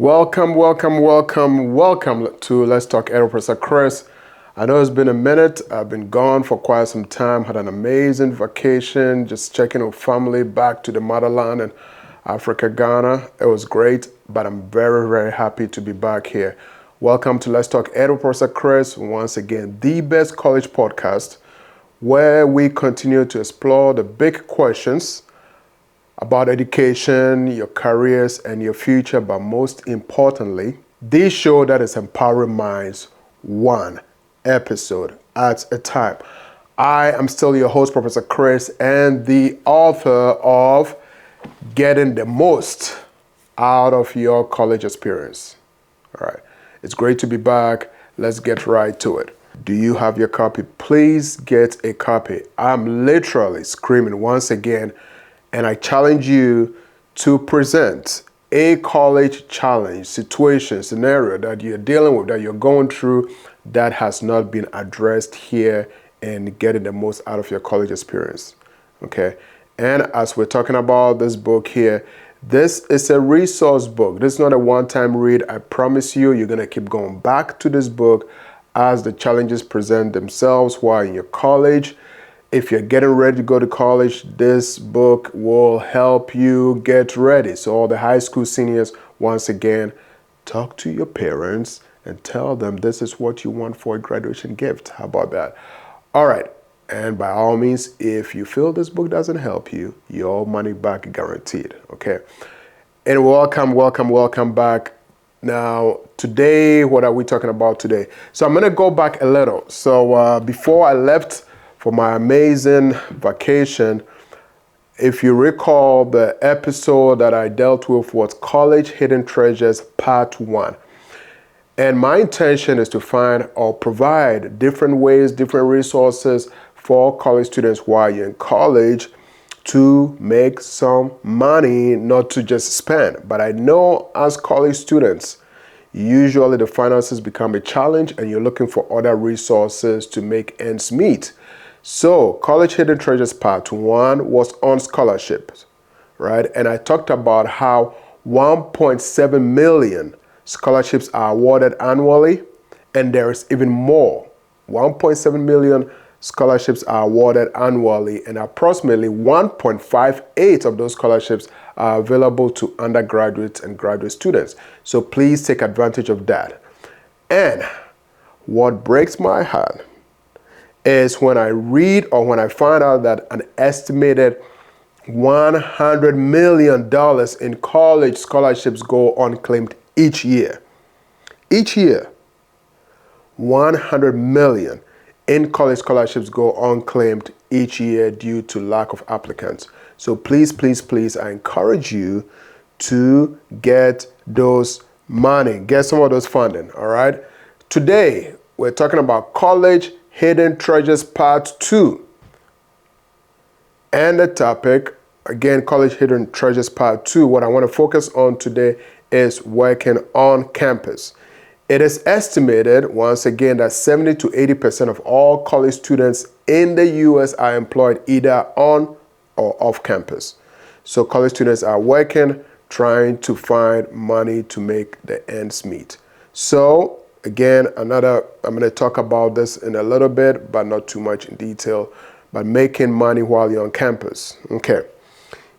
Welcome to Let's Talk Parental, Professor Chris. I know it's been a minute. I've been gone for quite some time. Had an amazing vacation, just checking with family back to the motherland in Africa, Ghana. It was great, but I'm very happy to be back here. Welcome to Let's Talk Parental, Professor Chris. Once again, the best college podcast where we continue to explore the big questions about education, your careers, and your future, but most importantly, this show that is empowering minds one episode at a time. I am still your host, Professor Chris, and the author of Getting the Most Out of Your College Experience. All right, it's great to be back. Let's get right to it. Do you have your copy? Please get a copy. I'm literally screaming once again, and I challenge you to present a college challenge, situation, scenario that you're dealing with, that you're going through, that has not been addressed here in Getting the Most Out of Your College Experience. Okay? And as we're talking about this book here, this is a resource book. This is not a one-time read. I promise you, you're going to keep going back to this book as the challenges present themselves while in your college. If you're getting ready to go to college, this book will help you get ready. So all the high school seniors, once again, talk to your parents and tell them this is what you want for a graduation gift. How about that? All right. And by all means, if you feel this book doesn't help you, your money back guaranteed. Okay. And welcome back. Now, today, what are we talking about today? So I'm going to go back a little. So before I left for my amazing vacation, if you recall, the episode that I dealt with was College Hidden Treasures Part 1. And my intention is to find or provide different ways, different resources for college students while you're in college to make some money, not to just spend. But I know as college students, usually the finances become a challenge and you're looking for other resources to make ends meet. So, College Hidden Treasures Part 1 was on scholarships, right? And I talked about how 1.7 million scholarships are awarded annually, and there is even more. 1.7 million scholarships are awarded annually, and approximately 1.58 of those scholarships are available to undergraduates and graduate students. So please take advantage of that. And what breaks my heart is when I read or when I find out that an estimated $100 million in college scholarships go unclaimed each year. Each year, 100 million in college scholarships go unclaimed each year due to lack of applicants. So please, I encourage you to get those money, get some of those funding, all right? Today, we're talking about College Hidden Treasures Part 2. And the topic, again, College Hidden Treasures Part 2, what I want to focus on today is working on campus. It is estimated, once again, that 70 to 80% of all college students in the U.S. are employed either on or off campus. So college students are working, trying to find money to make the ends meet. So again, I'm going to talk about this in a little bit, but not too much in detail, but making money while you're on campus. Okay.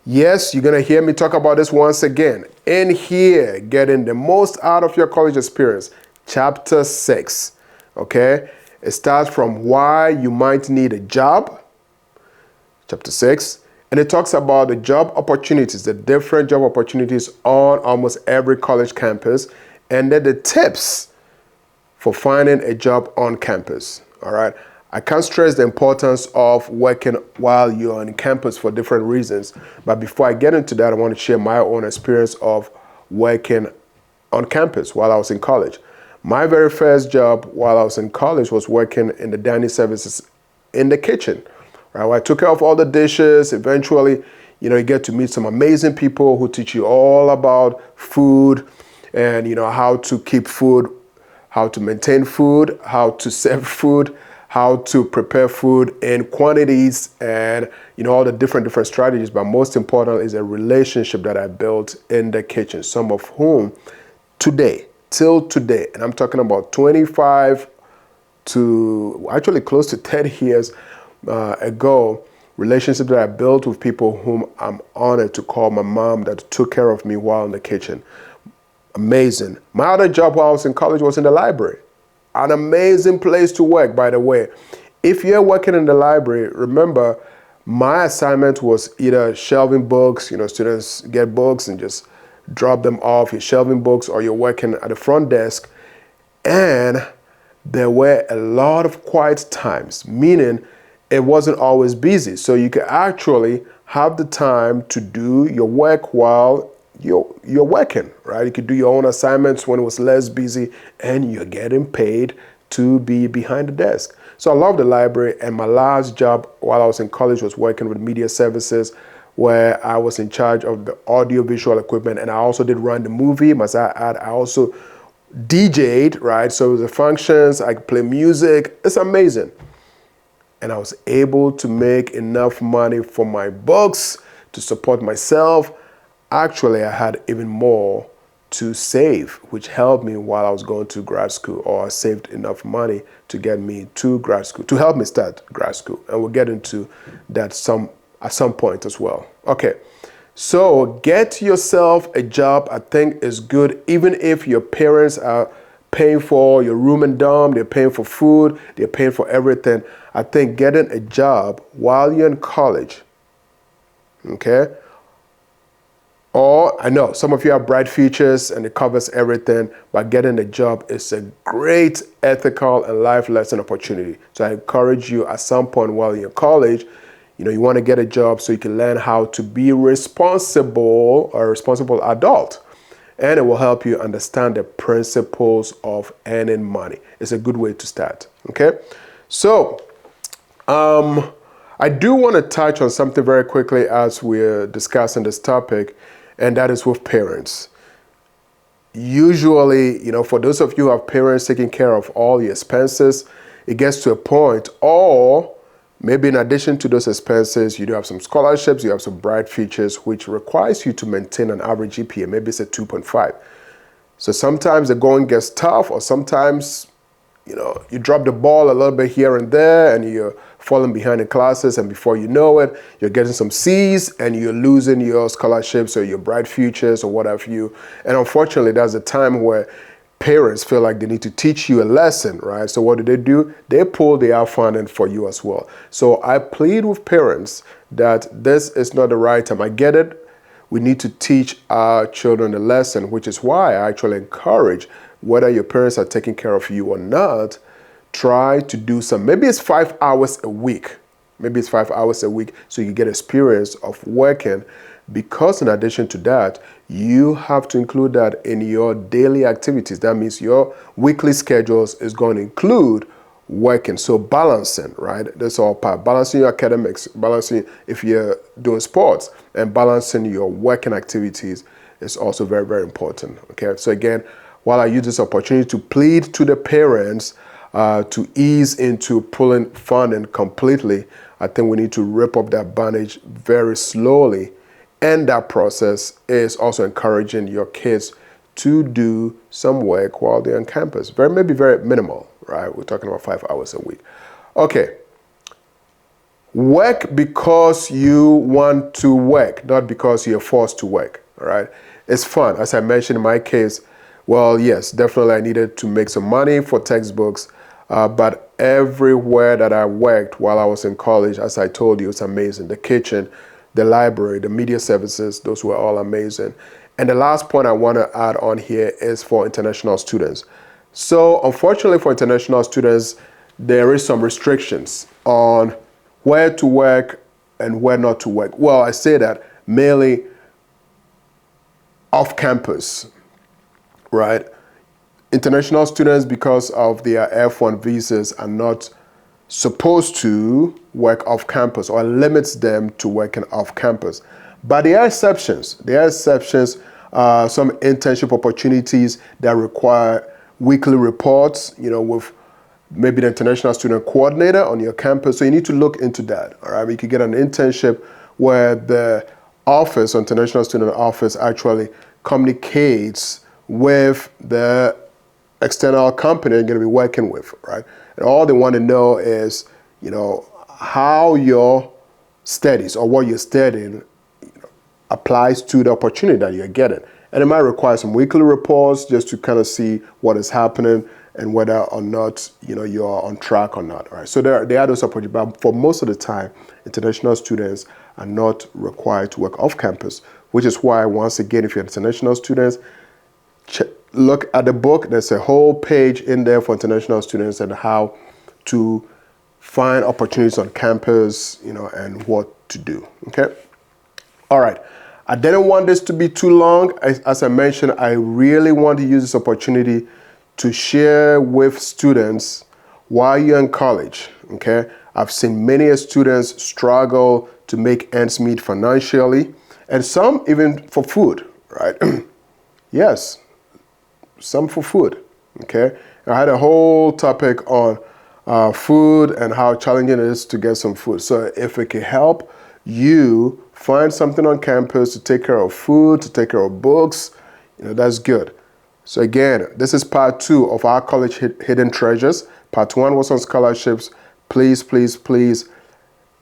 Yes, you're going to hear me talk about this once again. In here, Getting the Most Out of Your College Experience, Chapter 6. Okay. It starts from why you might need a job, Chapter 6. And it talks about the job opportunities, the different job opportunities on almost every college campus, and then the tips for finding a job on campus. All right. I can't stress the importance of working while you're on campus for different reasons. But before I get into that, I want to share my own experience of working on campus while I was in college. My very first job while I was in college was working in the dining services in the kitchen. Right, where I took care of all the dishes. Eventually, you get to meet some amazing people who teach you all about food and, how to keep food, how to maintain food, how to serve food, how to prepare food in quantities, and all the different strategies. But most important is a relationship that I built in the kitchen, some of whom today, till today, and I'm talking about 25 to actually close to 30 years ago, relationships that I built with people whom I'm honored to call my mom, that took care of me while in the kitchen. Amazing. My other job while I was in college was in the library. An amazing place to work, by the way. If you're working in the library, remember, my assignment was either shelving books, students get books and just drop them off, you're shelving books, or you're working at the front desk. And there were a lot of quiet times, meaning it wasn't always busy. So you could actually have the time to do your work while you're working, right? You could do your own assignments when it was less busy, and you're getting paid to be behind the desk. So I love the library, and my last job while I was in college was working with media services, where I was in charge of the audio-visual equipment, and I also did run the movie. I also DJ'd, right? So the functions, I could play music. It's amazing. And I was able to make enough money for my books to support myself. Actually, I had even more to save, which helped me while I was going to grad school, or I saved enough money to get me to grad school, to help me start grad school. And we'll get into that at some point as well. Okay, so get yourself a job. I think is good, even if your parents are paying for your room and dorm, they're paying for food, they're paying for everything. I think getting a job while you're in college, okay? Or I know some of you have bright futures and it covers everything, but getting a job is a great ethical and life lesson opportunity. So I encourage you at some point while you're in college, you want to get a job so you can learn how to be responsible or a responsible adult. And it will help you understand the principles of earning money. It's a good way to start, okay? So, I do want to touch on something very quickly as we're discussing this topic, and that is with parents. Usually, for those of you who have parents taking care of all your expenses, it gets to a point, or maybe in addition to those expenses, you do have some scholarships, you have some bright futures, which requires you to maintain an average GPA. Maybe it's a 2.5. So sometimes the going gets tough, or sometimes, you drop the ball a little bit here and there, and you're falling behind in classes, and before you know it, you're getting some C's, and you're losing your scholarships or your bright futures or what have you. And unfortunately, that's a time where parents feel like they need to teach you a lesson, right? So what do? They pull the out funding for you as well. So I plead with parents that this is not the right time. I get it. We need to teach our children a lesson, which is why I actually encourage, whether your parents are taking care of you or not, try to do some. Maybe it's 5 hours a week. Maybe it's 5 hours a week so you get experience of working, because in addition to that, you have to include that in your daily activities. That means your weekly schedules is going to include working. So balancing, right? That's all part. Balancing your academics, balancing if you're doing sports, and balancing your working activities is also very, very important. Okay. So again, while I use this opportunity to plead to the parents to ease into pulling funding completely, I think we need to rip up that bandage very slowly. And that process is also encouraging your kids to do some work while they're on campus. Maybe very minimal, right? We're talking about 5 hours a week. Okay. Work because you want to work, not because you're forced to work, all right? It's fun. As I mentioned in my case, well, yes, definitely I needed to make some money for textbooks, but everywhere that I worked while I was in college, as I told you, it's amazing. The kitchen, the library, the media services, those were all amazing. And the last point I want to add on here is for international students. So unfortunately for international students, there is some restrictions on where to work and where not to work. Well, I say that mainly off campus, right? International students, because of their F1 visas, are not supposed to work off campus, or limits them to working off campus. But there are exceptions. There are exceptions, some internship opportunities that require weekly reports, with maybe the international student coordinator on your campus. So you need to look into that, all right? You could get an internship where the office, international student office, actually communicates with the external company you're going to be working with, right? And all they want to know is, how your studies or what you're studying applies to the opportunity that you're getting. And it might require some weekly reports just to kind of see what is happening and whether or not, you're on track or not, right? So there are those opportunities, but for most of the time, international students are not required to work off campus, which is why, once again, if you're international students, look at the book. There's a whole page in there for international students and how to find opportunities on campus, and what to do, okay? All right. I didn't want this to be too long. As I mentioned, I really want to use this opportunity to share with students while you're in college, okay? I've seen many students struggle to make ends meet financially, and some even for food, right? Yes, some for food, okay? I had a whole topic on food and how challenging it is to get some food. So if it can help you find something on campus to take care of food, to take care of books, that's good. So again, this is part 2 of our college hidden treasures. Part 1 was on scholarships. Please, please, please,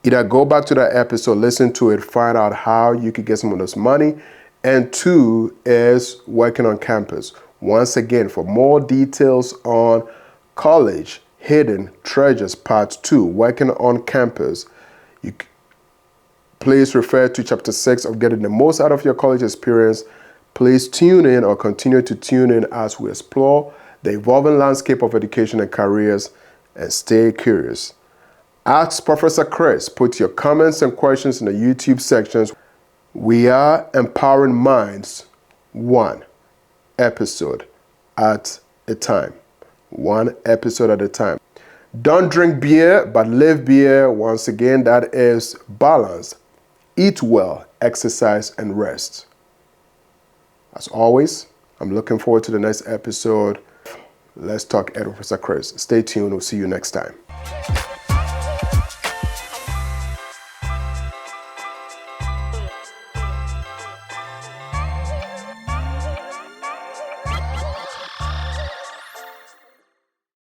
either go back to that episode, listen to it, find out how you could get some of this money. And 2 is working on campus. Once again, for more details on college hidden treasures, part 2, working on campus, please refer to chapter 6 of getting the most out of your college experience. Please tune in or continue to tune in as we explore the evolving landscape of education and careers, and stay curious. Ask Professor Chris. Put your comments and questions in the YouTube sections. We are empowering minds one episode at a time. One episode at a time. Don't drink beer, but live beer. Once again, that is balance. Eat well, exercise, and rest. As always, I'm looking forward to the next episode. Let's Talk Ed with Professor Chris. Stay tuned. We'll see you next time.